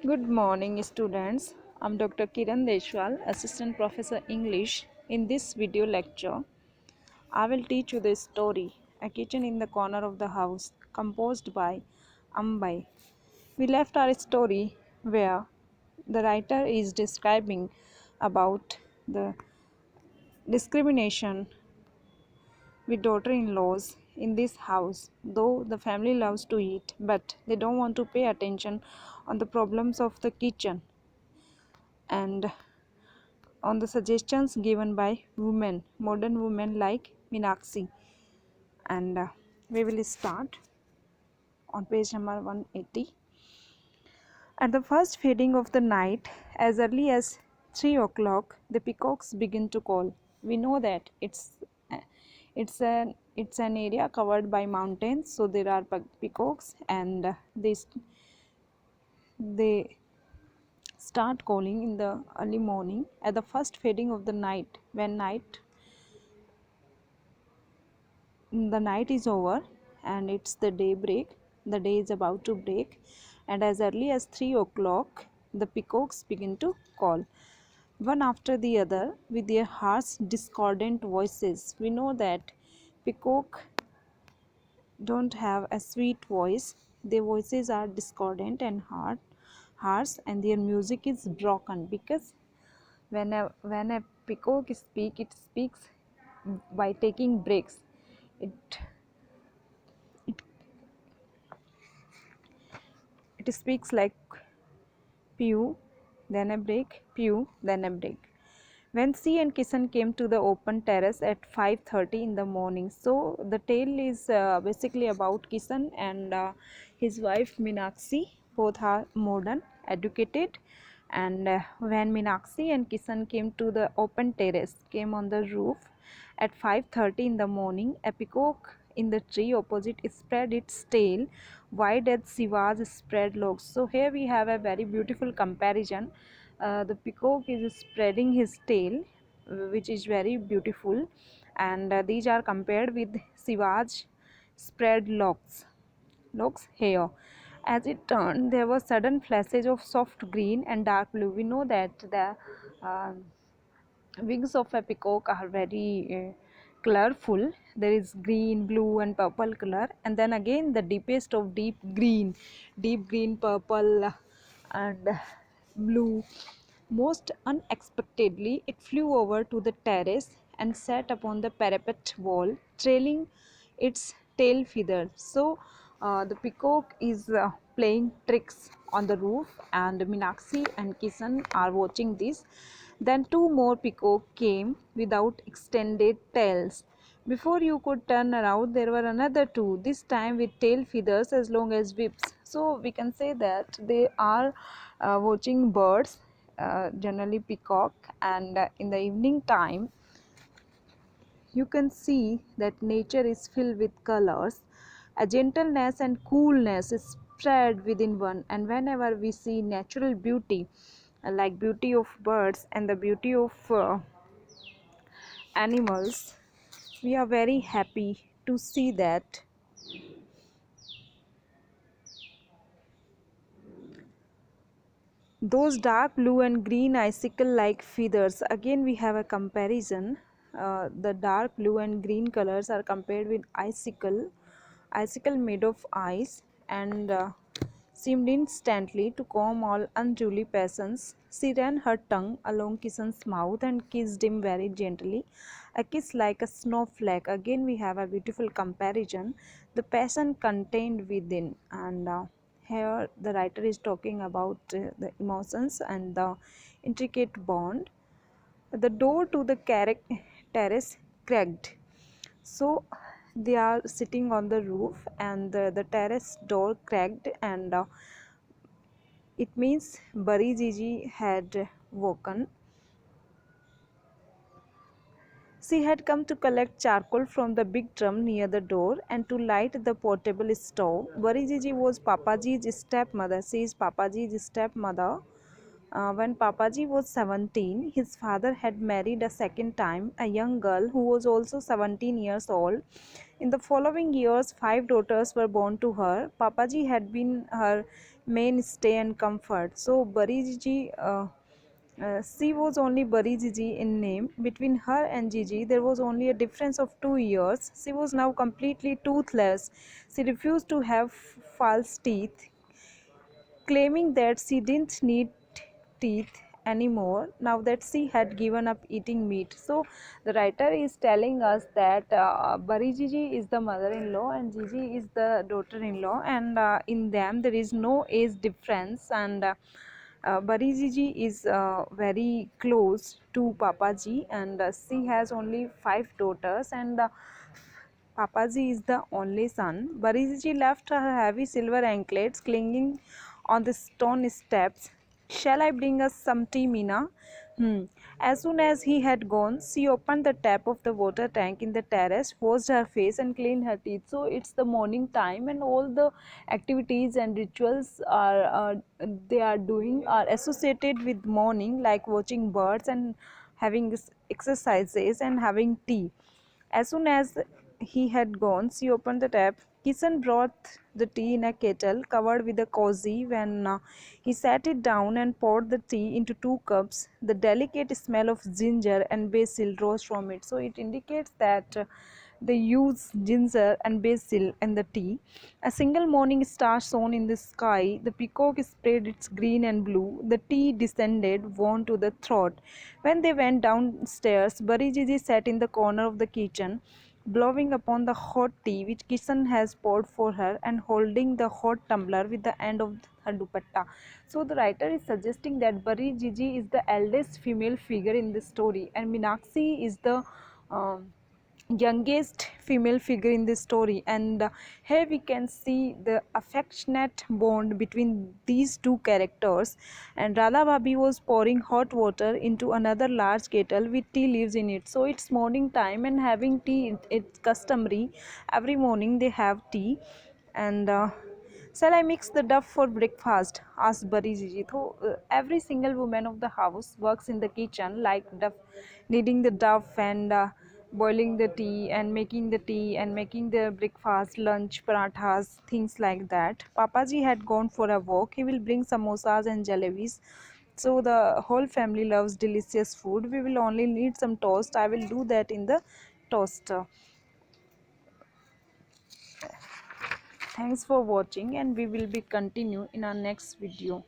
Good morning, students. I'm Dr. Kiran Deshwal, Assistant Professor English. In this video lecture, I will teach you the story A Kitchen in the Corner of the House, composed by Ambai. We left our story where the writer is describing about the discrimination with daughter-in-laws in this house. Though the family loves to eat, but they don't want to pay attention on the problems of the kitchen and on the suggestions given by women, modern women like Meenakshi. And we will start on page number 180. At the first fading of the night, as early as 3 o'clock, the peacocks begin to call. We know that it's an area covered by mountains, so there are peacocks, and they start calling in the early morning at the first fading of the night, when the night is over and it's the daybreak. The day is about to break, and as early as 3 o'clock the peacocks begin to call, one after the other, with their harsh discordant voices. We know that peacock don't have a sweet voice. Their voices are discordant and harsh, and their music is broken, because when a peacock speaks, it speaks by taking breaks. It it speaks like pew, then a break, pew, then a break. When she and Kisan came to the open terrace at 5:30 in the morning, so the tale is basically about Kisan and his wife Meenakshi. Both are modern, educated, and when Meenakshi and Kisan came to the open terrace, came on the roof at 5:30 in the morning, a peacock in the tree opposite spread its tail wide as Shiva's spread legs. So here we have a very beautiful comparison. The peacock is spreading his tail, which is very beautiful, and these are compared with Shiva's spread locks hair. As it turned, there were sudden flashes of soft green and dark blue. We know that the uh, wings of a peacock are very colorful. There is green, blue, and purple color, and then again the deepest of deep green, purple, and blue. Most unexpectedly, it flew over to the terrace and sat upon the parapet wall, trailing its tail feathers. So the peacock is playing tricks on the roof, and Meenakshi and Kisan are watching this. Then two more peacocks came without extended tails. Before you could turn around, there were another two, this time with tail feathers as long as whips. So we can say that they are watching birds, generally peacock, and in the evening time you can see that nature is filled with colors. A gentleness and coolness is spread within one, and whenever we see natural beauty, like beauty of birds and the beauty of animals, we are very happy to see that. Those dark blue and green icicle like feathers, again we have a comparison. The dark blue and green colors are compared with icicle made of ice, and seemed instantly to calm all unruly passions. She ran her tongue along Kishan's mouth and kissed him very gently, a kiss like a snowflake. Again we have a beautiful comparison, the passion contained within, and here the writer is talking about the emotions and the intricate bond. The door to the terrace cracked. So they are sitting on the roof, and the terrace door cracked, and it means Bari Gigi had woken. She had come to collect charcoal from the big drum near the door and to light the portable stove. Bari Gigi was Papaji's stepmother. She is Papaji's stepmother. When Papaji was 17, his father had married a second time, a young girl who was also 17 years old. In the following years, 5 daughters were born to her. Papaji had been her mainstay and comfort. So Bari Gigi, she was only Bari Gigi in name. Between her and Gigi, there was only a difference of 2 years. She was now completely toothless. She refused to have false teeth, claiming that she didn't need teeth anymore now that she had given up eating meat. So the writer is telling us that Bari Gigi is the mother-in-law and Gigi is the daughter-in-law, and in them there is no age difference, and Bari Gigi is very close to Papaji, and she has only 5 daughters, and Papaji is the only son. Bariziji left her heavy silver anklets clinging on the stone steps. Shall I bring us some tea, Mina? Hmm. As soon as he had gone, she opened the tap of the water tank in the terrace, washed her face, and cleaned her teeth. So it's the morning time, and all the activities and rituals are they are doing are associated with morning, like watching birds and having exercises and having tea. As soon as he had gone, she opened the tap. Kisan brought the tea in a kettle covered with a cozy. When he sat it down and poured the tea into 2 cups, the delicate smell of ginger and basil rose from it. So it indicates that they use ginger and basil in the tea. A single morning star shone in the sky. The peacock spread its green and blue. The tea descended, warm to the throat. When they went downstairs, Bari Gigi sat in the corner of the kitchen, blowing upon the hot tea which Kishan has poured for her and holding the hot tumbler with the end of her dupatta. So the writer is suggesting that Bari Gigi is the eldest female figure in the story, and Meenakshi is the um, youngest female figure in this story, and here we can see the affectionate bond between these two characters. And Radha Bhabhi was pouring hot water into another large kettle with tea leaves in it. So it's morning time and having tea, it's customary. Every morning they have tea, and shall I mix the duff for breakfast? Asked Bari Gigi. So every single woman of the house works in the kitchen, like duff, kneading the duff and boiling the tea and making the breakfast, lunch, parathas, things like that. Papaji had gone for a walk. He will bring samosas and jalebis. So the whole family loves delicious food. We will only need some toast. I will do that in the toaster. Thanks for watching, and we will be continue in our next video.